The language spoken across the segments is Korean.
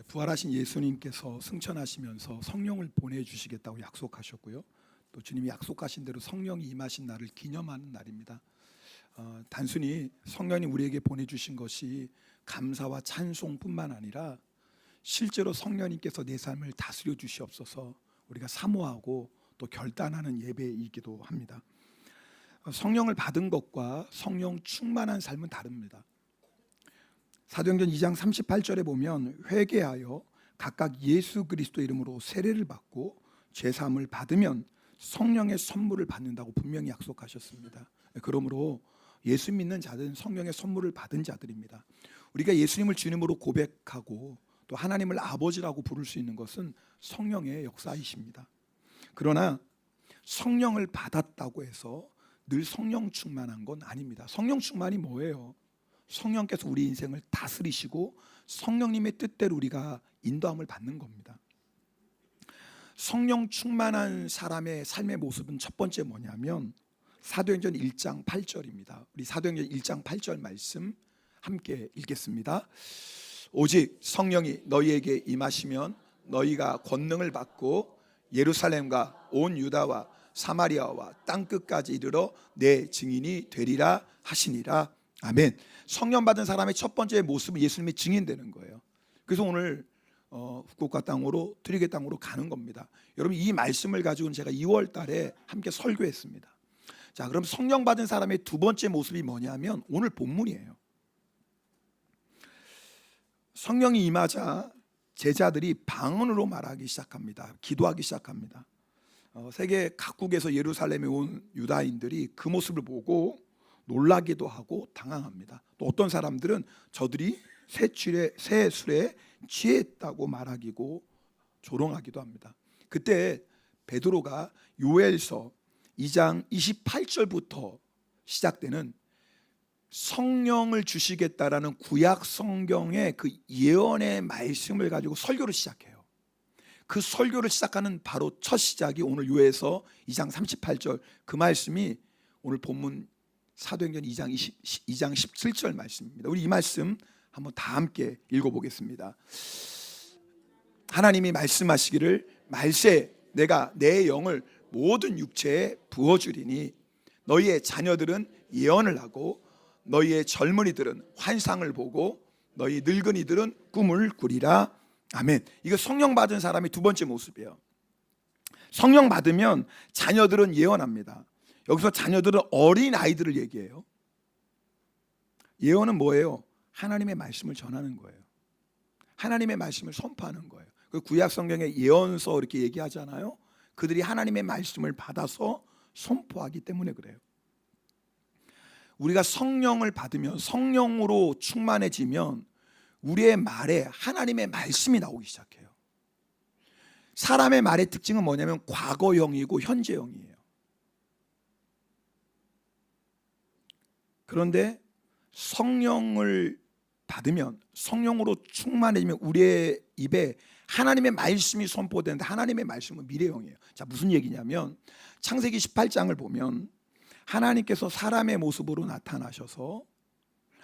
부활하신 예수님께서 승천하시면서 성령을 보내주시겠다고 약속하셨고요. 또 주님이 약속하신 대로 성령이 임하신 날을 기념하는 날입니다. 단순히 성령이 우리에게 보내주신 것이 감사와 찬송뿐만 아니라 실제로 성령님께서 내 삶을 다스려 주시옵소서 우리가 사모하고 또 결단하는 예배이기도 합니다. 성령을 받은 것과 성령 충만한 삶은 다릅니다. 사도행전 2장 38절에 보면 회개하여 각각 예수 그리스도 이름으로 세례를 받고 죄사함을 받으면 성령의 선물을 받는다고 분명히 약속하셨습니다. 그러므로 예수 믿는 자들은 성령의 선물을 받은 자들입니다. 우리가 예수님을 주님으로 고백하고 또 하나님을 아버지라고 부를 수 있는 것은 성령의 역사이십니다. 그러나 성령을 받았다고 해서 늘 성령 충만한 건 아닙니다. 성령 충만이 뭐예요? 성령께서 우리 인생을 다스리시고 성령님의 뜻대로 우리가 인도함을 받는 겁니다. 성령 충만한 사람의 삶의 모습은 첫 번째 뭐냐면 사도행전 1장 8절입니다. 우리 사도행전 1장 8절 말씀 함께 읽겠습니다. 오직 성령이 너희에게 임하시면 너희가 권능을 받고 예루살렘과 온 유다와 사마리아와 땅끝까지 이르러 내 증인이 되리라 하시니라. 아멘. 성령 받은 사람의 첫 번째 모습은 예수님의 증인되는 거예요. 그래서 오늘 후쿠오카 땅으로 트리게 땅으로 가는 겁니다. 여러분 이 말씀을 가지고 제가 2월 달에 함께 설교했습니다. 자, 그럼 성령 받은 사람의 두 번째 모습이 뭐냐면 오늘 본문이에요. 성령이 임하자 제자들이 방언으로 말하기 시작합니다. 기도하기 시작합니다. 세계 각국에서 예루살렘에 온 유다인들이 그 모습을 보고 놀라기도 하고 당황합니다. 또 어떤 사람들은 저들이 새 술에 취했다고 말하기고 조롱하기도 합니다. 그때 베드로가 요엘서 2장 28절부터 시작되는 성령을 주시겠다라는 구약 성경의 그 예언의 말씀을 가지고 설교를 시작해요. 그 설교를 시작하는 바로 첫 시작이 오늘 요엘서 2장 38절 그 말씀이 오늘 본문 사도행전 2장 17절 말씀입니다. 우리 이 말씀 한번 다 함께 읽어보겠습니다. 하나님이 말씀하시기를 말세 내가 내 영을 모든 육체에 부어주리니 너희의 자녀들은 예언을 하고 너희의 젊은이들은 환상을 보고 너희 늙은이들은 꿈을 꾸리라. 아멘. 이거 성령 받은 사람의 두 번째 모습이에요. 성령 받으면 자녀들은 예언합니다. 여기서 자녀들은 어린 아이들을 얘기해요. 예언은 뭐예요? 하나님의 말씀을 전하는 거예요. 하나님의 말씀을 선포하는 거예요. 그 구약 성경에 예언서 이렇게 얘기하잖아요. 그들이 하나님의 말씀을 받아서 선포하기 때문에 그래요. 우리가 성령을 받으면 성령으로 충만해지면 우리의 말에 하나님의 말씀이 나오기 시작해요. 사람의 말의 특징은 뭐냐면 과거형이고 현재형이에요. 그런데 성령을 받으면 성령으로 충만해지면 우리의 입에 하나님의 말씀이 선포되는데 하나님의 말씀은 미래형이에요. 자, 무슨 얘기냐면 창세기 18장을 보면 하나님께서 사람의 모습으로 나타나셔서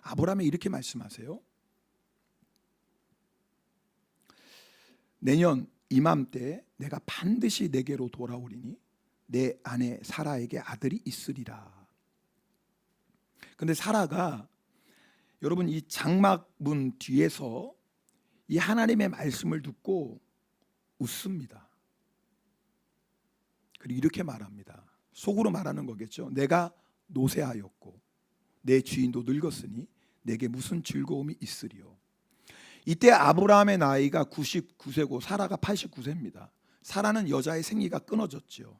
아브라함에 이렇게 말씀하세요. 내년 이맘때 내가 반드시 내게로 돌아오리니 내 아내 사라에게 아들이 있으리라. 근데 사라가 여러분 이 장막문 뒤에서 이 하나님의 말씀을 듣고 웃습니다. 그리고 이렇게 말합니다. 속으로 말하는 거겠죠. 내가 노쇠하였고 내 주인도 늙었으니 내게 무슨 즐거움이 있으리요. 이때 아브라함의 나이가 99세고 사라가 89세입니다. 사라는 여자의 생리가 끊어졌죠.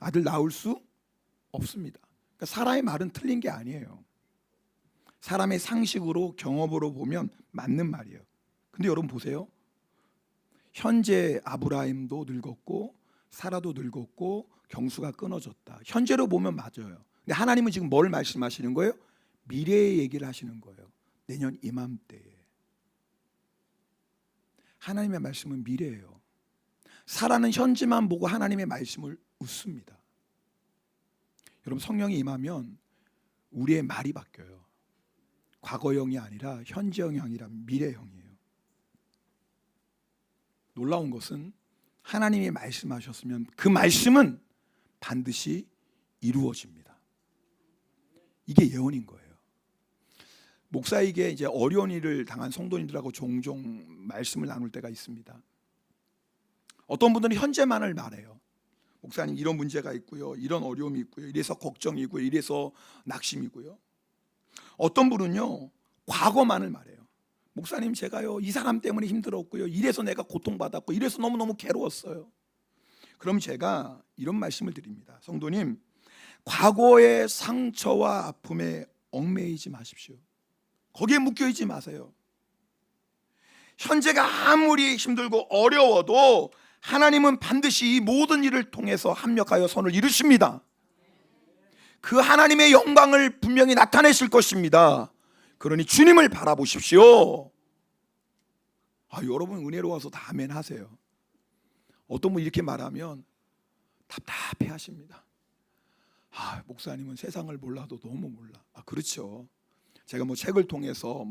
아들 낳을 수 없습니다. 그러니까 사라의 말은 틀린 게 아니에요. 사람의 상식으로 경험으로 보면 맞는 말이에요. 근데 여러분 보세요. 현재 아브라함도 늙었고 사라도 늙었고 경수가 끊어졌다. 현재로 보면 맞아요. 근데 하나님은 지금 뭘 말씀하시는 거예요? 미래의 얘기를 하시는 거예요. 내년 이맘때에. 하나님의 말씀은 미래예요. 사라는 현재만 보고 하나님의 말씀을 웃습니다. 여러분 성령이 임하면 우리의 말이 바뀌어요. 과거형이 아니라 현재형이 아니라 미래형이에요. 놀라운 것은 하나님이 말씀하셨으면 그 말씀은 반드시 이루어집니다. 이게 예언인 거예요. 목사에게 이제 어려운 일을 당한 성도님들하고 종종 말씀을 나눌 때가 있습니다. 어떤 분들은 현재만을 말해요. 목사님 이런 문제가 있고요, 이런 어려움이 있고요, 이래서 걱정이고요, 이래서 낙심이고요. 어떤 분은요 과거만을 말해요. 목사님 제가요 이 사람 때문에 힘들었고요, 이래서 내가 고통받았고, 이래서 너무너무 괴로웠어요. 그럼 제가 이런 말씀을 드립니다. 성도님, 과거의 상처와 아픔에 얽매이지 마십시오. 거기에 묶여있지 마세요. 현재가 아무리 힘들고 어려워도 하나님은 반드시 이 모든 일을 통해서 합력하여 선을 이루십니다. 그 하나님의 영광을 분명히 나타내실 것입니다. 그러니 주님을 바라보십시오. 여러분 은혜로워서 다 아멘 하세요. 어떤 분 이렇게 말하면 답답해 하십니다. 목사님은 세상을 몰라도 너무 몰라. 그렇죠. 제가 책을 통해서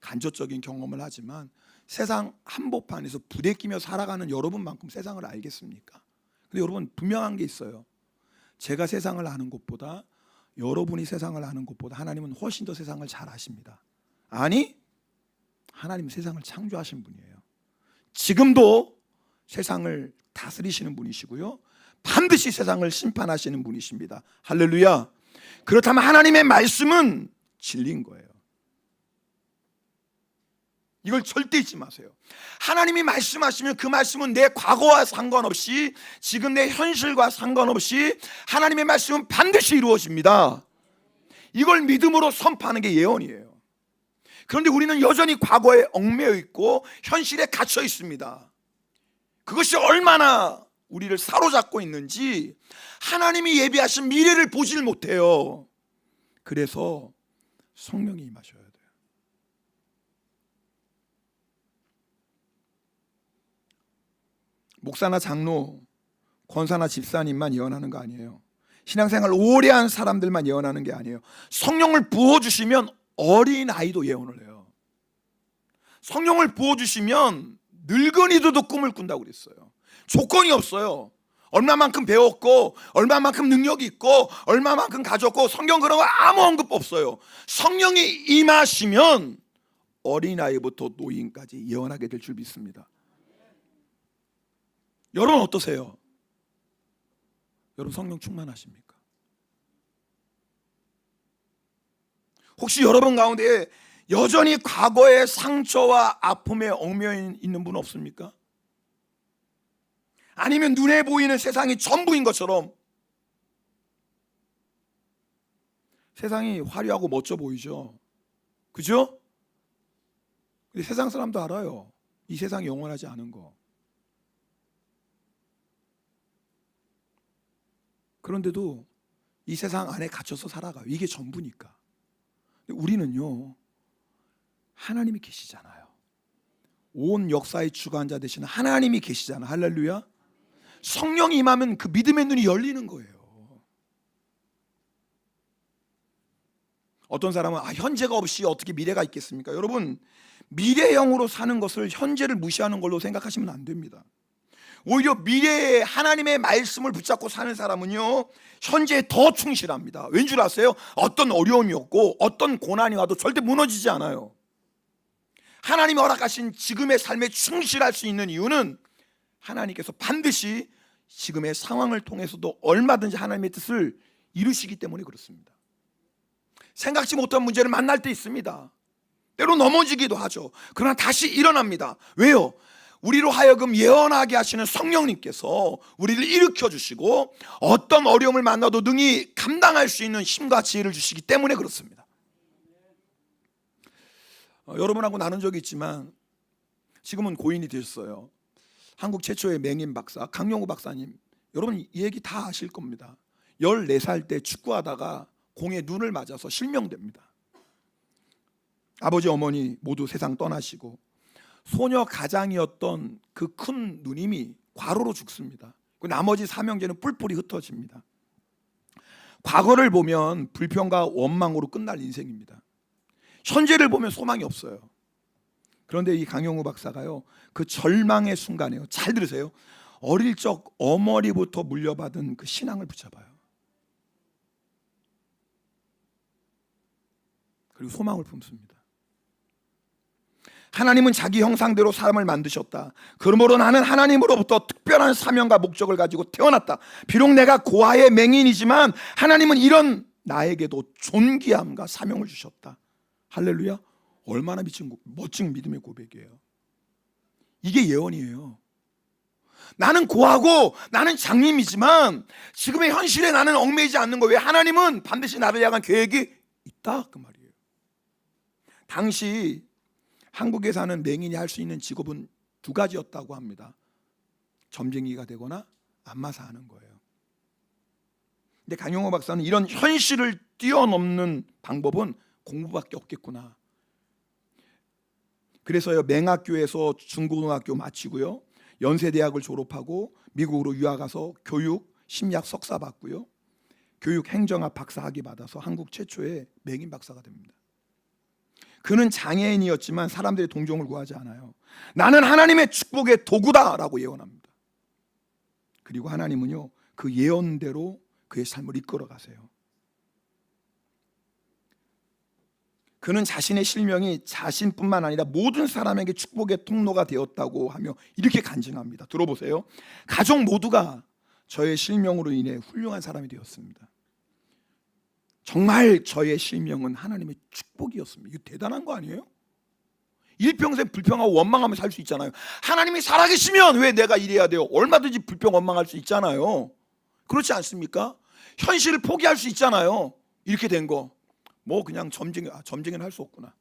간접적인 경험을 하지만 세상 한복판에서 부대 끼며 살아가는 여러분만큼 세상을 알겠습니까? 근데 여러분 분명한 게 있어요. 제가 세상을 아는 것보다, 여러분이 세상을 아는 것보다 하나님은 훨씬 더 세상을 잘 아십니다. 아니, 하나님은 세상을 창조하신 분이에요. 지금도 세상을 다스리시는 분이시고요, 반드시 세상을 심판하시는 분이십니다. 할렐루야. 그렇다면 하나님의 말씀은 진리인 거예요. 이걸 절대 잊지 마세요. 하나님이 말씀하시면 그 말씀은 내 과거와 상관없이, 지금 내 현실과 상관없이 하나님의 말씀은 반드시 이루어집니다. 이걸 믿음으로 선포하는 게 예언이에요. 그런데 우리는 여전히 과거에 얽매여 있고 현실에 갇혀 있습니다. 그것이 얼마나 우리를 사로잡고 있는지 하나님이 예비하신 미래를 보질 못해요. 그래서 성령이 임하셔야 돼요. 목사나 장로, 권사나 집사님만 예언하는 거 아니에요. 신앙생활 오래 한 사람들만 예언하는 게 아니에요. 성령을 부어주시면 어린아이도 예언을 해요. 성령을 부어주시면 늙은이들도 꿈을 꾼다고 그랬어요. 조건이 없어요. 얼마만큼 배웠고, 얼마만큼 능력이 있고, 얼마만큼 가졌고, 성경 그런 거 아무 언급 없어요. 성령이 임하시면 어린아이부터 노인까지 예언하게 될 줄 믿습니다. 여러분 어떠세요? 여러분 성령 충만하십니까? 혹시 여러분 가운데 여전히 과거의 상처와 아픔에 얽매여 있는 분 없습니까? 아니면 눈에 보이는 세상이 전부인 것처럼 세상이 화려하고 멋져 보이죠? 그죠? 근데 세상 사람도 알아요. 이 세상이 영원하지 않은 거. 그런데도 이 세상 안에 갇혀서 살아가요. 이게 전부니까. 우리는요, 하나님이 계시잖아요. 온 역사의 주관자 되시는 하나님이 계시잖아요. 할렐루야. 성령이 임하면 그 믿음의 눈이 열리는 거예요. 어떤 사람은 현재가 없이 어떻게 미래가 있겠습니까? 여러분, 미래형으로 사는 것을 현재를 무시하는 걸로 생각하시면 안 됩니다. 오히려 미래에 하나님의 말씀을 붙잡고 사는 사람은요, 현재에 더 충실합니다. 왠 줄 아세요? 어떤 어려움이 없고 어떤 고난이 와도 절대 무너지지 않아요. 하나님이 허락하신 지금의 삶에 충실할 수 있는 이유는 하나님께서 반드시 지금의 상황을 통해서도 얼마든지 하나님의 뜻을 이루시기 때문에 그렇습니다. 생각지 못한 문제를 만날 때 있습니다. 때로 넘어지기도 하죠. 그러나 다시 일어납니다. 왜요? 우리로 하여금 예언하게 하시는 성령님께서 우리를 일으켜 주시고 어떤 어려움을 만나도 능히 감당할 수 있는 힘과 지혜를 주시기 때문에 그렇습니다. 여러분하고 나눈 적이 있지만 지금은 고인이 되셨어요. 한국 최초의 맹인 박사 강영우 박사님, 여러분 이 얘기 다 아실 겁니다. 14살 때 축구하다가 공에 눈을 맞아서 실명됩니다. 아버지 어머니 모두 세상 떠나시고 소녀 가장이었던 그 큰 누님이 과로로 죽습니다. 나머지 삼형제는 뿔뿔이 흩어집니다. 과거를 보면 불평과 원망으로 끝날 인생입니다. 현재를 보면 소망이 없어요. 그런데 이 강영우 박사가요, 그 절망의 순간에요, 잘 들으세요, 어릴 적 어머니부터 물려받은 그 신앙을 붙잡아요. 그리고 소망을 품습니다. 하나님은 자기 형상대로 사람을 만드셨다. 그러므로 나는 하나님으로부터 특별한 사명과 목적을 가지고 태어났다. 비록 내가 고아의 맹인이지만 하나님은 이런 나에게도 존귀함과 사명을 주셨다. 할렐루야. 얼마나 멋진 믿음의 고백이에요. 이게 예언이에요. 나는 고아고 나는 장님이지만 지금의 현실에 나는 얽매이지 않는 거예요. 왜? 하나님은 반드시 나를 향한 계획이 있다, 그 말이에요. 당시 한국에 사는 맹인이 할 수 있는 직업은 두 가지였다고 합니다. 점쟁이가 되거나 안마사 하는 거예요. 근데 강용호 박사는 이런 현실을 뛰어넘는 방법은 공부밖에 없겠구나. 그래서요, 맹학교에서 중고등학교 마치고요, 연세대학을 졸업하고 미국으로 유학 가서 교육 심리학 석사 받고요, 교육 행정학 박사 학위 받아서 한국 최초의 맹인 박사가 됩니다. 그는 장애인이었지만 사람들의 동정을 구하지 않아요. 나는 하나님의 축복의 도구다라고 예언합니다. 그리고 하나님은요, 그 예언대로 그의 삶을 이끌어 가세요. 그는 자신의 실명이 자신뿐만 아니라 모든 사람에게 축복의 통로가 되었다고 하며 이렇게 간증합니다. 들어보세요. 가족 모두가 저의 실명으로 인해 훌륭한 사람이 되었습니다. 정말 저의 실명은 하나님의 축복이었습니다. 이거 대단한 거 아니에요? 일평생 불평하고 원망하며 살 수 있잖아요. 하나님이 살아계시면 왜 내가 이래야 돼요? 얼마든지 불평 원망할 수 있잖아요. 그렇지 않습니까? 현실을 포기할 수 있잖아요. 이렇게 된 거 뭐 그냥 점쟁이는 할 수 없구나,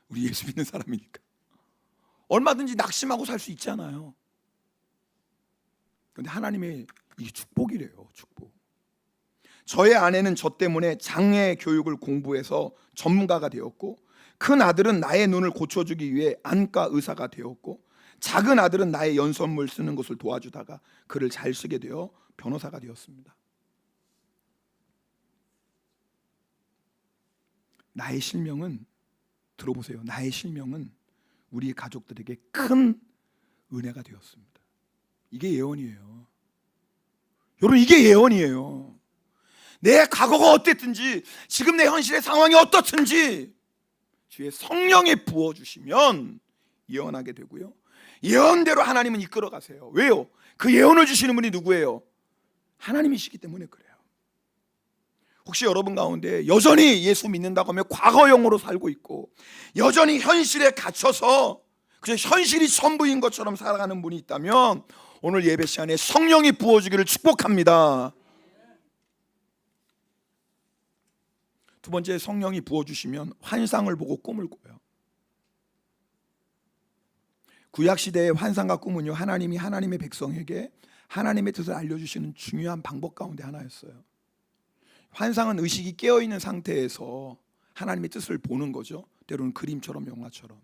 우리 예수 믿는 사람이니까. 얼마든지 낙심하고 살 수 있잖아요. 그런데 하나님의 이게 축복이래요. 축복. 저의 아내는 저 때문에 장애 교육을 공부해서 전문가가 되었고, 큰 아들은 나의 눈을 고쳐주기 위해 안과 의사가 되었고, 작은 아들은 나의 연선물 쓰는 것을 도와주다가 글을 잘 쓰게 되어 변호사가 되었습니다. 나의 실명은, 들어보세요, 나의 실명은 우리 가족들에게 큰 은혜가 되었습니다. 이게 예언이에요. 여러분, 이게 예언이에요. 내 과거가 어땠든지 지금 내 현실의 상황이 어떻든지 주의 성령이 부어주시면 예언하게 되고요, 예언대로 하나님은 이끌어 가세요. 왜요? 그 예언을 주시는 분이 누구예요? 하나님이시기 때문에 그래요. 혹시 여러분 가운데 여전히 예수 믿는다고 하면 과거형으로 살고 있고, 여전히 현실에 갇혀서 그저 현실이 전부인 것처럼 살아가는 분이 있다면 오늘 예배 시간에 성령이 부어주기를 축복합니다. 두 번째, 성령이 부어주시면 환상을 보고 꿈을 꿔요. 구약시대의 환상과 꿈은요, 하나님이 하나님의 백성에게 하나님의 뜻을 알려주시는 중요한 방법 가운데 하나였어요. 환상은 의식이 깨어있는 상태에서 하나님의 뜻을 보는 거죠. 때로는 그림처럼 영화처럼.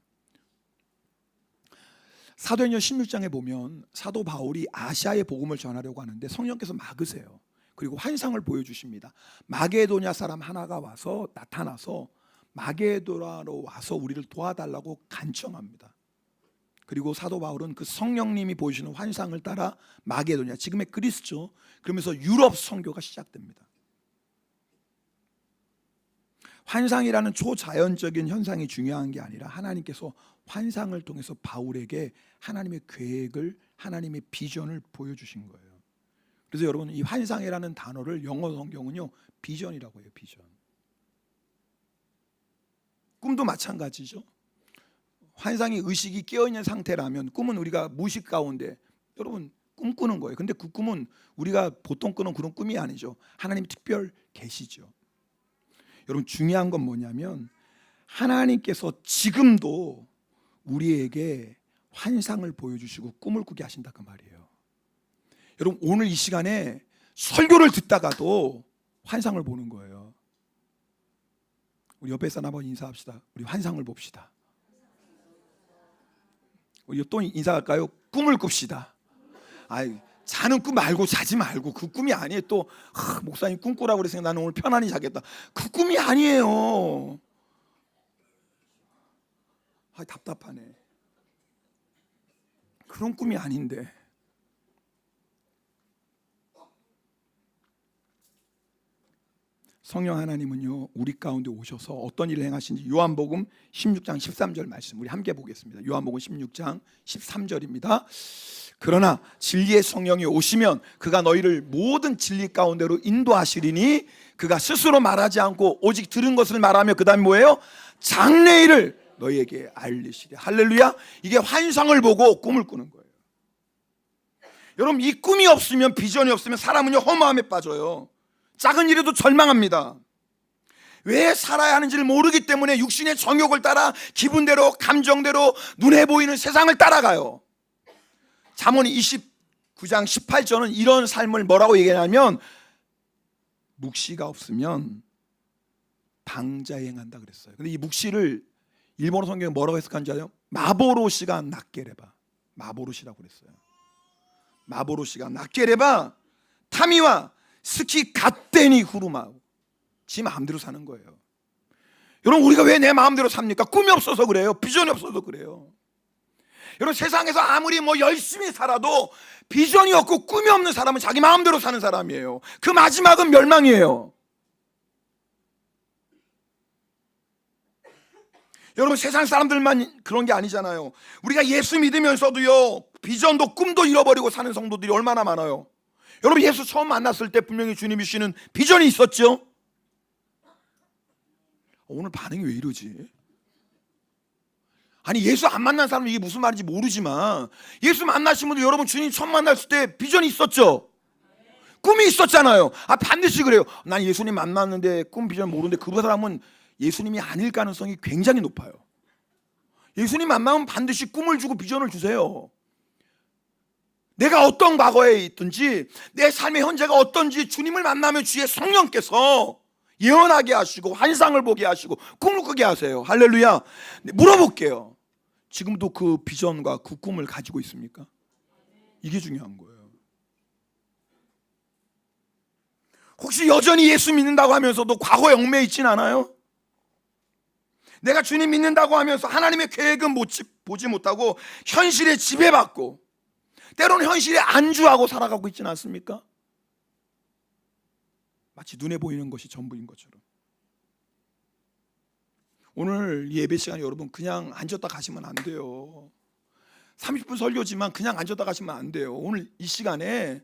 사도행전 16장에 보면 사도 바울이 아시아의 복음을 전하려고 하는데 성령께서 막으세요. 그리고 환상을 보여주십니다. 마게도냐 사람 하나가 와서 나타나서 마게도라로 와서 우리를 도와달라고 간청합니다. 그리고 사도 바울은 그 성령님이 보여주시는 환상을 따라 마게도냐, 지금의 그리스죠, 그러면서 유럽 선교가 시작됩니다. 환상이라는 초자연적인 현상이 중요한 게 아니라 하나님께서 환상을 통해서 바울에게 하나님의 계획을, 하나님의 비전을 보여주신 거예요. 그래서 여러분, 이 환상이라는 단어를 영어 성경은요, 비전이라고 해요. 비전. 꿈도 마찬가지죠. 환상이 의식이 깨어있는 상태라면, 꿈은 우리가 무의식 가운데 여러분 꿈꾸는 거예요. 근데 그 꿈은 우리가 보통 꾸는 그런 꿈이 아니죠. 하나님 특별 계시죠. 여러분, 중요한 건 뭐냐면 하나님께서 지금도 우리에게 환상을 보여주시고 꿈을 꾸게 하신다, 그 말이에요. 여러분, 오늘 이 시간에 설교를 듣다가도 환상을 보는 거예요. 우리 옆에 사람 한번 인사합시다. 우리 환상을 봅시다. 우리 또 인사할까요? 꿈을 꿉시다. 아이, 자는 꿈 말고, 자지 말고. 그 꿈이 아니에요. 또 목사님 꿈꾸라고 그래서 나는 오늘 편안히 자겠다. 그 꿈이 아니에요. 답답하네. 그런 꿈이 아닌데. 성령 하나님은요, 우리 가운데 오셔서 어떤 일을 행하신지 요한복음 16장 13절 말씀 우리 함께 보겠습니다. 요한복음 16장 13절입니다. 그러나 진리의 성령이 오시면 그가 너희를 모든 진리 가운데로 인도하시리니 그가 스스로 말하지 않고 오직 들은 것을 말하며 그 다음에 뭐예요? 장래일을 너희에게 알리시리. 할렐루야. 이게 환상을 보고 꿈을 꾸는 거예요. 여러분, 이 꿈이 없으면, 비전이 없으면 사람은요 허무함에 빠져요. 작은 일에도 절망합니다. 왜 살아야 하는지를 모르기 때문에 육신의 정욕을 따라 기분대로, 감정대로, 눈에 보이는 세상을 따라가요. 잠언 29장 18절은 이런 삶을 뭐라고 얘기하냐면 묵시가 없으면 방자행한다 그랬어요. 근데 이 묵시를 일본어 성경에 뭐라고 해석한지 알아요? 마보로시가 낫게레바. 마보로시라고 그랬어요. 마보로시가 낫게레바 타미와 스키 갓데니 후루마고. 지 마음대로 사는 거예요. 여러분, 우리가 왜 내 마음대로 삽니까? 꿈이 없어서 그래요. 비전이 없어서 그래요. 여러분, 세상에서 아무리 열심히 살아도 비전이 없고 꿈이 없는 사람은 자기 마음대로 사는 사람이에요. 그 마지막은 멸망이에요. 여러분, 세상 사람들만 그런 게 아니잖아요. 우리가 예수 믿으면서도요 비전도 꿈도 잃어버리고 사는 성도들이 얼마나 많아요. 여러분, 예수 처음 만났을 때 분명히 주님이 주시는 비전이 있었죠. 오늘 반응이 왜 이러지? 아니, 예수 안 만난 사람은 이게 무슨 말인지 모르지만 예수 만나신 분들, 여러분 주님 처음 만났을 때 비전이 있었죠. 꿈이 있었잖아요. 반드시 그래요. 난 예수님 만났는데 꿈 비전 모르는데 그 사람은 예수님이 아닐 가능성이 굉장히 높아요. 예수님 만나면 반드시 꿈을 주고 비전을 주세요. 내가 어떤 과거에 있든지 내 삶의 현재가 어떤지 주님을 만나면 주의 성령께서 예언하게 하시고 환상을 보게 하시고 꿈을 꾸게 하세요. 할렐루야. 물어볼게요. 지금도 그 비전과 그 꿈을 가지고 있습니까? 이게 중요한 거예요. 혹시 여전히 예수 믿는다고 하면서도 과거에 얽매여 있진 않아요? 내가 주님 믿는다고 하면서 하나님의 계획은 보지 못하고 현실에 지배받고 때로는 현실에 안주하고 살아가고 있지는 않습니까? 마치 눈에 보이는 것이 전부인 것처럼. 오늘 예배 시간에 여러분 그냥 앉았다 가시면 안 돼요. 30분 설교지만 그냥 앉았다 가시면 안 돼요. 오늘 이 시간에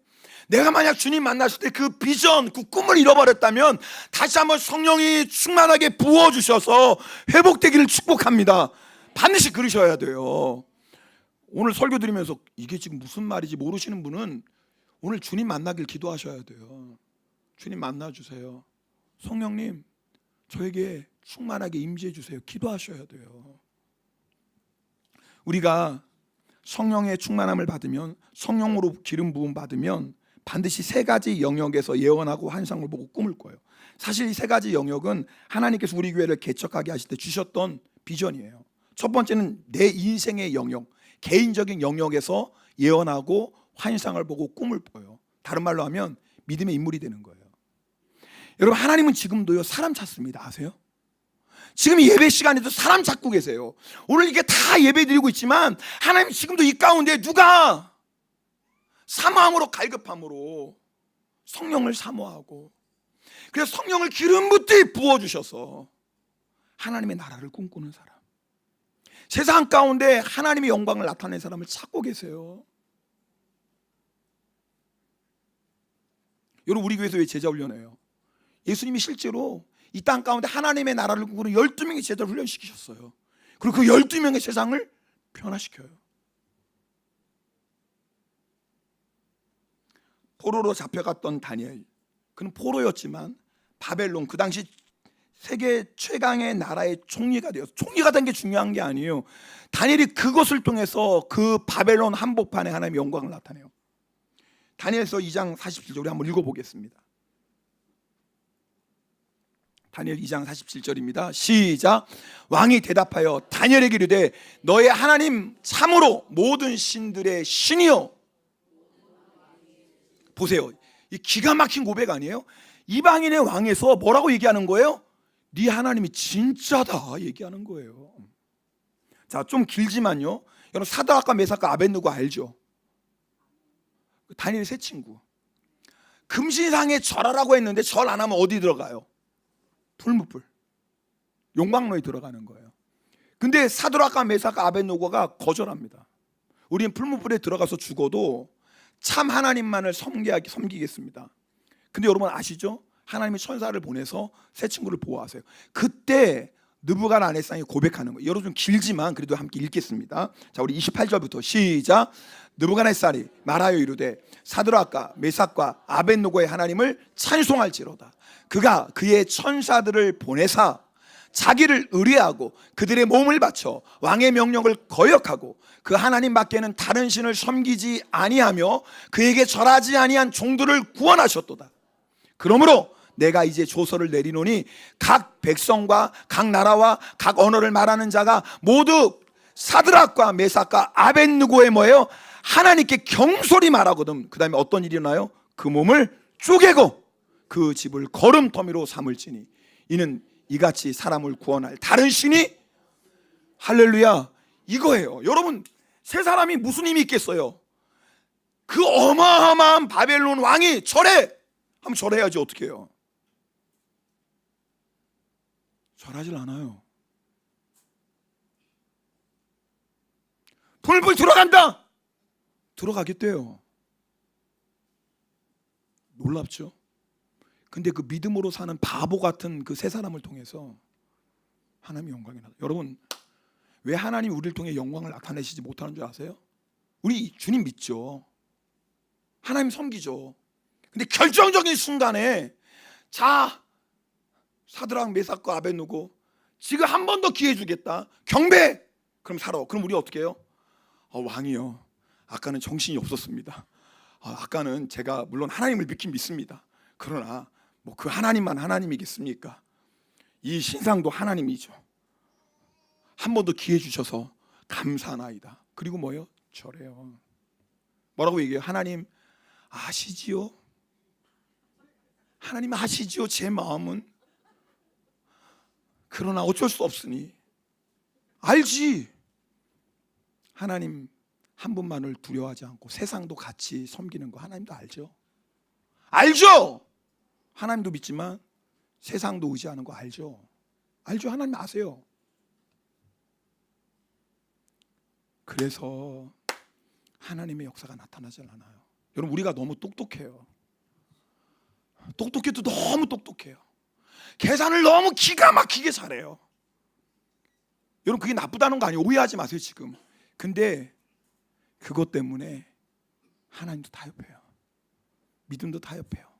내가 만약 주님 만났을 때 그 비전, 그 꿈을 잃어버렸다면 다시 한번 성령이 충만하게 부어주셔서 회복되기를 축복합니다. 반드시 그러셔야 돼요. 오늘 설교 드리면서 이게 지금 무슨 말인지 모르시는 분은 오늘 주님 만나길 기도하셔야 돼요. 주님 만나주세요. 성령님, 저에게 충만하게 임재해 주세요. 기도하셔야 돼요. 우리가 성령의 충만함을 받으면, 성령으로 기름 부음 받으면 반드시 세 가지 영역에서 예언하고 환상을 보고 꿈을 꿔요. 사실 이 세 가지 영역은 하나님께서 우리 교회를 개척하게 하실 때 주셨던 비전이에요. 첫 번째는 내 인생의 영역, 개인적인 영역에서 예언하고 환상을 보고 꿈을 꿔요. 다른 말로 하면 믿음의 인물이 되는 거예요. 여러분, 하나님은 지금도요 사람 찾습니다. 아세요? 지금 예배 시간에도 사람 찾고 계세요. 오늘 이게 다 예배 드리고 있지만 하나님 지금도 이 가운데 누가 사모함으로, 갈급함으로 성령을 사모하고, 그래서 성령을 기름 붓듯이 부어주셔서 하나님의 나라를 꿈꾸는 사람, 세상 가운데 하나님의 영광을 나타내는 사람을 찾고 계세요. 여러분, 우리 교회에서 왜 제자 훈련해요? 예수님이 실제로 이 땅 가운데 하나님의 나라를 꿈꾸는 12명의 제자를 훈련시키셨어요. 그리고 그 12명의 세상을 변화시켜요. 포로로 잡혀갔던 다니엘, 그는 포로였지만 바벨론, 그 당시 세계 최강의 나라의 총리가 되어서, 총리가 된 게 중요한 게 아니에요. 다니엘이 그것을 통해서 그 바벨론 한복판에 하나님의 영광을 나타내요. 다니엘서 2장 47절 우리 한번 읽어보겠습니다. 다니엘 2장 47절입니다. 시작. 왕이 대답하여 다니엘에게 이르되 너의 하나님 참으로 모든 신들의 신이요. 보세요, 이 기가 막힌 고백 아니에요? 이방인의 왕에서 뭐라고 얘기하는 거예요? 네 하나님이 진짜다 얘기하는 거예요. 자, 좀 길지만요. 여러분 사드락과 메삭과 아벳느고 알죠? 다니엘 세 친구. 금신상에 절하라고 했는데 절 안 하면 어디 들어가요? 풀무불, 용광로에 들어가는 거예요. 근데 사드락과 메삭과 아벳느고가 거절합니다. 우리는 풀무불에 들어가서 죽어도 참 하나님만을 섬기겠습니다. 근데 여러분 아시죠? 하나님이 천사를 보내서 세 친구를 보호하세요. 그때 느부갓네살이 고백하는 거예요. 여러분 좀 길지만 그래도 함께 읽겠습니다. 자, 우리 28절부터 시작. 느부갓네살이 말하여 이르되 사드락과 메삭과 아벳느고의 하나님을 찬송할지로다. 그가 그의 천사들을 보내사 자기를 의뢰하고 그들의 몸을 바쳐 왕의 명령을 거역하고 그 하나님 밖에는 다른 신을 섬기지 아니하며 그에게 절하지 아니한 종들을 구원하셨도다. 그러므로 내가 이제 조서를 내리노니 각 백성과 각 나라와 각 언어를 말하는 자가 모두 사드락과 메삭과 아벳느고의 뭐예요? 하나님께 경솔히 말하거든. 그 다음에 어떤 일이 일어나요? 그 몸을 쪼개고 그 집을 거름더미로 삼을지니 이는 이같이 사람을 구원할 다른 신이 할렐루야 이거예요. 여러분 세 사람이 무슨 힘이 있겠어요? 그 어마어마한 바벨론 왕이 절해. 한번 절해야지 어떻게 해요? 절하질 않아요. 불불 들어간다. 들어가겠대요. 놀랍죠? 근데 그 믿음으로 사는 바보 같은 그 세 사람을 통해서 하나님의 영광이 나다. 여러분 왜 하나님 우리를 통해 영광을 나타내시지 못하는 줄 아세요? 우리 주님 믿죠. 하나님 섬기죠. 근데 결정적인 순간에 자 사드락 메삭과 아벳느고 지금 한 번 더 기회 주겠다. 경배. 그럼 살아. 그럼 우리 어떻게 해요? 왕이요. 아까는 정신이 없었습니다. 아까는 제가 물론 하나님을 믿긴 믿습니다. 그러나 뭐 그 하나님만 하나님이겠습니까? 이 신상도 하나님이죠. 한 번 더 기회 주셔서 감사하나이다. 그리고 뭐예요? 절해요. 뭐라고 얘기해요? 하나님 아시지요? 하나님 아시지요? 제 마음은. 그러나 어쩔 수 없으니 알지. 하나님 한 분만을 두려워하지 않고 세상도 같이 섬기는 거 하나님도 알죠. 알죠. 하나님도 믿지만 세상도 의지하는 거 알죠. 알죠. 하나님 아세요. 그래서 하나님의 역사가 나타나질 않아요. 여러분 우리가 너무 똑똑해요. 똑똑해도 너무 똑똑해요. 계산을 너무 기가 막히게 잘해요. 여러분 그게 나쁘다는 거 아니에요. 오해하지 마세요 지금. 근데 그것 때문에 하나님도 타협해요. 믿음도 타협해요.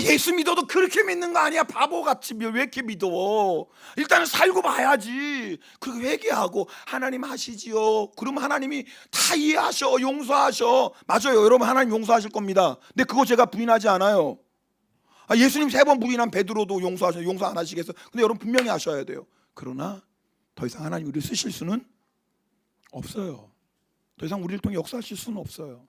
예수 믿어도 그렇게 믿는 거 아니야. 바보같이 왜 이렇게 믿어. 일단은 살고 봐야지. 그리고 회개하고 하나님 하시지요. 그럼 하나님이 다 이해하셔. 용서하셔. 맞아요. 여러분 하나님 용서하실 겁니다. 근데 그거 제가 부인하지 않아요. 예수님 3번 부인한 베드로도 용서 안 하시겠어요? 근데 여러분 분명히 아셔야 돼요. 그러나 더 이상 하나님 우리를 쓰실 수는 없어요. 더 이상 우리를 통해 역사하실 수는 없어요.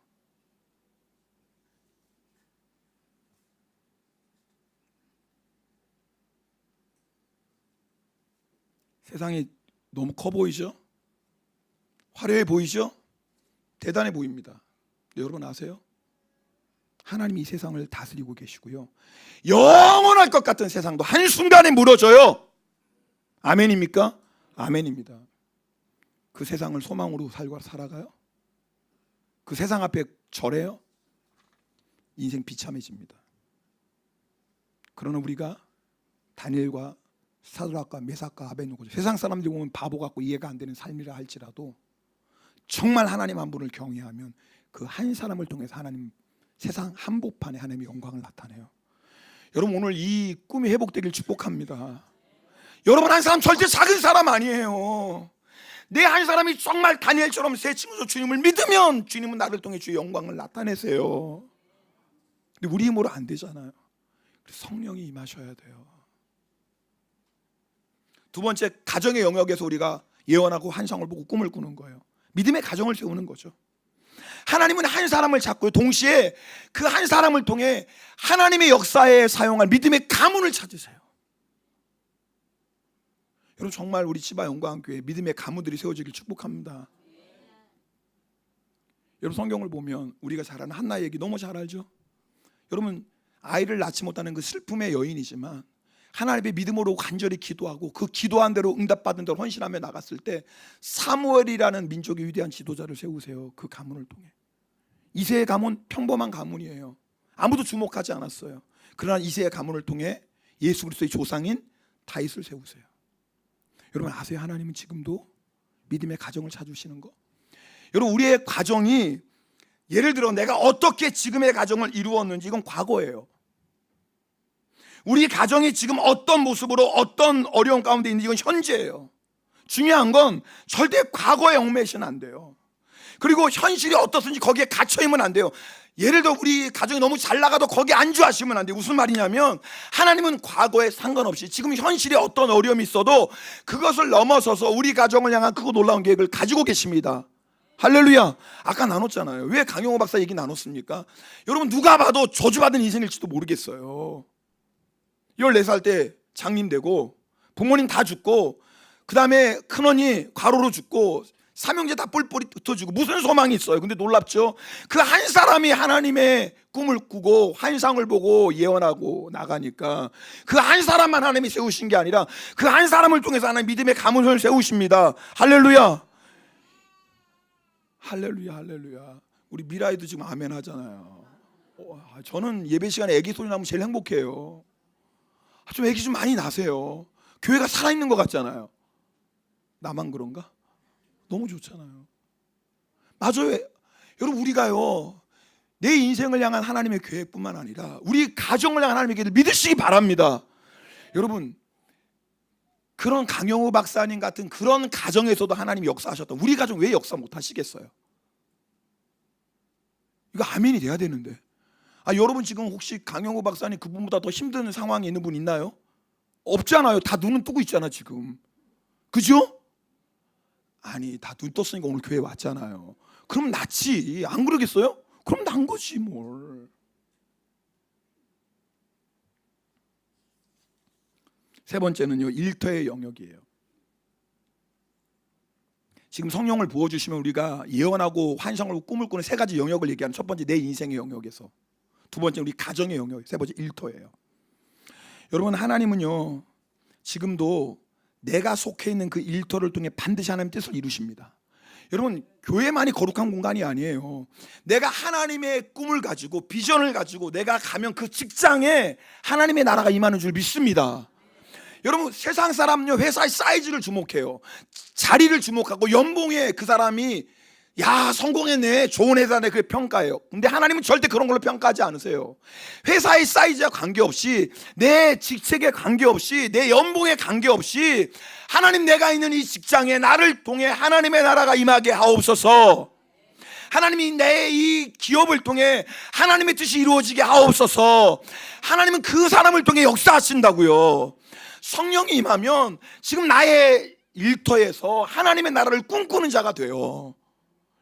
세상이 너무 커 보이죠? 화려해 보이죠? 대단해 보입니다. 근데 여러분 아세요? 하나님이 이 세상을 다스리고 계시고요. 영원할 것 같은 세상도 한순간에 무너져요. 아멘입니까? 아멘입니다. 그 세상을 소망으로 살아가요? 그 세상 앞에 절해요? 인생 비참해집니다. 그러나 우리가 다니엘과 사드락과 메삭과 아벳느고 세상 사람들이 보면 바보 같고 이해가 안 되는 삶이라 할지라도 정말 하나님 한 분을 경외하면 그 한 사람을 통해서 하나님 세상 한복판에 하나님의 영광을 나타내요. 여러분 오늘 이 꿈이 회복되길 축복합니다. 여러분 한 사람 절대 작은 사람 아니에요. 내 한 사람이 정말 다니엘처럼 새 친구로 주님을 믿으면 주님은 나를 통해 주의 영광을 나타내세요. 근데 우리 힘으로 안 되잖아요. 성령이 임하셔야 돼요. 두 번째 가정의 영역에서 우리가 예언하고 환상을 보고 꿈을 꾸는 거예요. 믿음의 가정을 세우는 거죠. 하나님은 한 사람을 찾고 동시에 그 한 사람을 통해 하나님의 역사에 사용할 믿음의 가문을 찾으세요. 여러분 정말 우리 치바 영광교회 믿음의 가문들이 세워지길 축복합니다. 여러분 성경을 보면 우리가 잘 아는 한나 얘기 너무 잘 알죠? 여러분 아이를 낳지 못하는 그 슬픔의 여인이지만 하나님의 믿음으로 간절히 기도하고 그 기도한 대로 응답받은 대로 헌신하며 나갔을 때 사무엘이라는 민족의 위대한 지도자를 세우세요. 그 가문을 통해. 이새의 가문 평범한 가문이에요. 아무도 주목하지 않았어요. 그러나 이새의 가문을 통해 예수 그리스도의 조상인 다윗을 세우세요. 여러분 아세요? 하나님은 지금도 믿음의 가정을 찾으시는 거. 여러분 우리의 가정이 예를 들어 내가 어떻게 지금의 가정을 이루었는지 이건 과거예요. 우리 가정이 지금 어떤 모습으로 어떤 어려운 가운데 있는지 이건 현재예요. 중요한 건 절대 과거에 얽매이시면 안 돼요. 그리고 현실이 어떻든지 거기에 갇혀있으면 안 돼요. 예를 들어 우리 가정이 너무 잘 나가도 거기에 안주하시면 안 돼요. 무슨 말이냐면 하나님은 과거에 상관없이 지금 현실에 어떤 어려움이 있어도 그것을 넘어서서 우리 가정을 향한 크고 놀라운 계획을 가지고 계십니다. 할렐루야. 아까 나눴잖아요. 왜 강용호 박사 얘기 나눴습니까? 여러분 누가 봐도 저주받은 인생일지도 모르겠어요. 14살 때 장님되고 부모님 다 죽고 그 다음에 큰언니 과로로 죽고 삼형제 다 뿔뿔이 흩어지고 무슨 소망이 있어요? 근데 놀랍죠? 그 한 사람이 하나님의 꿈을 꾸고 환상을 보고 예언하고 나가니까 그 한 사람만 하나님이 세우신 게 아니라 그 한 사람을 통해서 하나님 믿음의 가문을 세우십니다. 할렐루야. 할렐루야 할렐루야. 우리 미라이도 지금 아멘 하잖아요. 저는 예배 시간에 애기 소리 나면 제일 행복해요. 좀 애기 좀 많이 나세요. 교회가 살아있는 것 같잖아요. 나만 그런가? 너무 좋잖아요. 맞아요. 여러분 우리가요 내 인생을 향한 하나님의 계획뿐만 아니라 우리 가정을 향한 하나님의 계획을 믿으시기 바랍니다. 여러분 그런 강영우 박사님 같은 그런 가정에서도 하나님이 역사하셨다. 우리 가정 왜 역사 못 하시겠어요? 이거 아멘이 돼야 되는데. 여러분 지금 혹시 강영우 박사님 그분보다 더 힘든 상황에 있는 분 있나요? 없잖아요. 다 눈은 뜨고 있잖아 지금. 그죠? 아니 다 눈 떴으니까 오늘 교회 왔잖아요. 그럼 낫지. 안 그러겠어요? 그럼 난 거지 뭘. 세 번째는요 일터의 영역이에요. 지금 성령을 부어주시면 우리가 예언하고 환상을 하고 꿈을 꾸는 세 가지 영역을 얘기하는 첫 번째 내 인생의 영역에서, 두 번째 우리 가정의 영역, 세 번째 일터예요. 여러분 하나님은요 지금도 내가 속해 있는 그 일터를 통해 반드시 하나님의 뜻을 이루십니다. 여러분 교회만이 거룩한 공간이 아니에요. 내가 하나님의 꿈을 가지고 비전을 가지고 내가 가면 그 직장에 하나님의 나라가 임하는 줄 믿습니다. 여러분 세상 사람은요 회사의 사이즈를 주목해요. 자리를 주목하고 연봉에 그 사람이 야 성공했네 좋은 회사네 그렇게 평가해요. 근데 하나님은 절대 그런 걸로 평가하지 않으세요. 회사의 사이즈와 관계없이 내 직책에 관계없이 내 연봉에 관계없이 하나님 내가 있는 이 직장에 나를 통해 하나님의 나라가 임하게 하옵소서. 하나님이 내 이 기업을 통해 하나님의 뜻이 이루어지게 하옵소서. 하나님은 그 사람을 통해 역사하신다고요. 성령이 임하면 지금 나의 일터에서 하나님의 나라를 꿈꾸는 자가 돼요.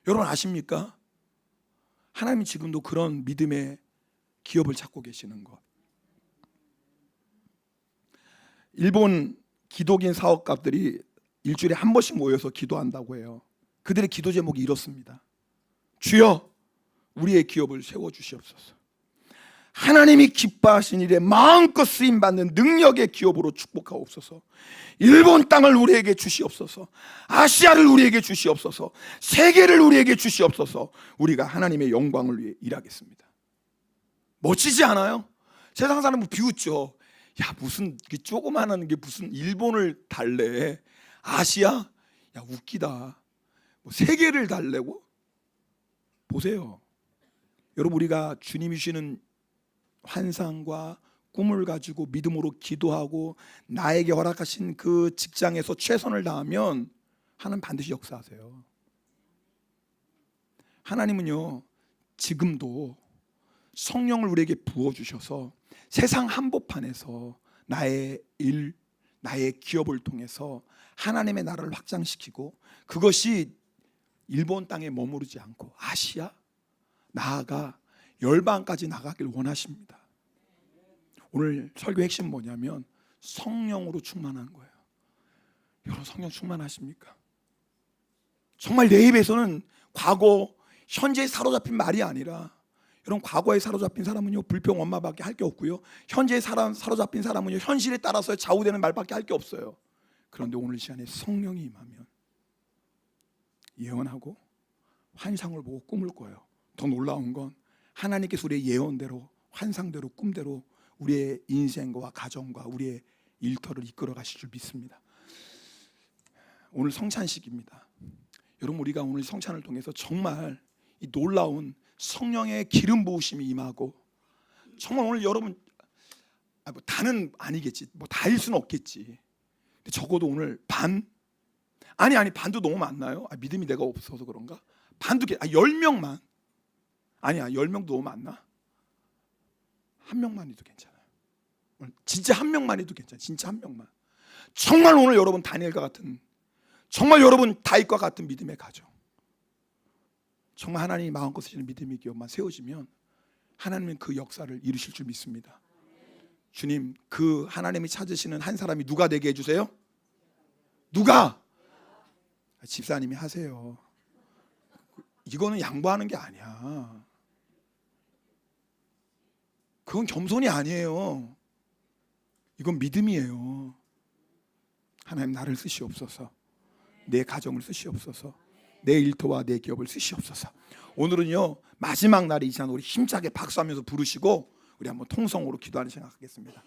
여러분 아십니까? 하나님이 지금도 그런 믿음의 기업을 찾고 계시는 것. 일본 기독인 사업가들이 일주일에 한 번씩 모여서 기도한다고 해요. 그들의 기도 제목이 이렇습니다. 주여 우리의 기업을 세워주시옵소서. 하나님이 기뻐하신 일에 마음껏 쓰임받는 능력의 기업으로 축복하옵소서. 일본 땅을 우리에게 주시옵소서. 아시아를 우리에게 주시옵소서. 세계를 우리에게 주시옵소서. 우리가 하나님의 영광을 위해 일하겠습니다. 멋지지 않아요? 세상 사람은 비웃죠. 야 무슨 조그마한 게 무슨 일본을 달래. 아시아? 야 웃기다. 뭐 세계를 달래고? 보세요. 여러분 우리가 주님이 주시는 환상과 꿈을 가지고 믿음으로 기도하고 나에게 허락하신 그 직장에서 최선을 다하면 하나님 반드시 역사하세요. 하나님은요 지금도 성령을 우리에게 부어주셔서 세상 한복판에서 나의 일, 나의 기업을 통해서 하나님의 나라를 확장시키고 그것이 일본 땅에 머무르지 않고 아시아, 나아가 열방까지 나가길 원하십니다. 오늘 설교 핵심 뭐냐면 성령으로 충만한 거예요. 여러분 성령 충만하십니까? 정말 내 입에서는 과거, 현재에 사로잡힌 말이 아니라, 여러분 과거에 사로잡힌 사람은요 불평 원망밖에 할 게 없고요, 현재에 사로잡힌 사람은요 현실에 따라서 좌우되는 말밖에 할 게 없어요. 그런데 오늘 시간에 성령이 임하면 예언하고 환상을 보고 꿈을 꿔요. 더 놀라운 건 하나님께서 우리의 예언대로, 환상대로, 꿈대로 우리의 인생과 가정과 우리의 일터를 이끌어 가실 줄 믿습니다. 오늘 성찬식입니다. 여러분 우리가 오늘 성찬을 통해서 정말 이 놀라운 성령의 기름 부으심이 임하고, 정말 오늘 여러분 뭐 다는 아니겠지, 뭐 다일 수는 없겠지, 근데 적어도 오늘 반, 아니 반도 너무 많나요? 믿음이 내가 없어서 그런가? 반도 10명만, 아니야 10명도 너무 많나? 한 명만 해도 괜찮아요. 진짜 한 명만 해도 괜찮아요. 진짜 한 명만. 정말 오늘 여러분 다니엘과 같은, 정말 여러분 다윗과 같은 믿음의 가정, 정말 하나님이 마음껏 쓰시는 믿음의 기업만 세워지면 하나님은 그 역사를 이루실 줄 믿습니다. 주님, 그 하나님이 찾으시는 한 사람이 누가 되게 해주세요? 누가? 집사님이 하세요. 이거는 양보하는 게 아니야. 그건 겸손이 아니에요. 이건 믿음이에요. 하나님 나를 쓰시옵소서. 내 가정을 쓰시옵소서. 내 일터와 내 기업을 쓰시옵소서. 오늘은요 마지막 날이 이 시간 우리 힘차게 박수하면서 부르시고 우리 한번 통성으로 기도하는 시간 갖겠습니다.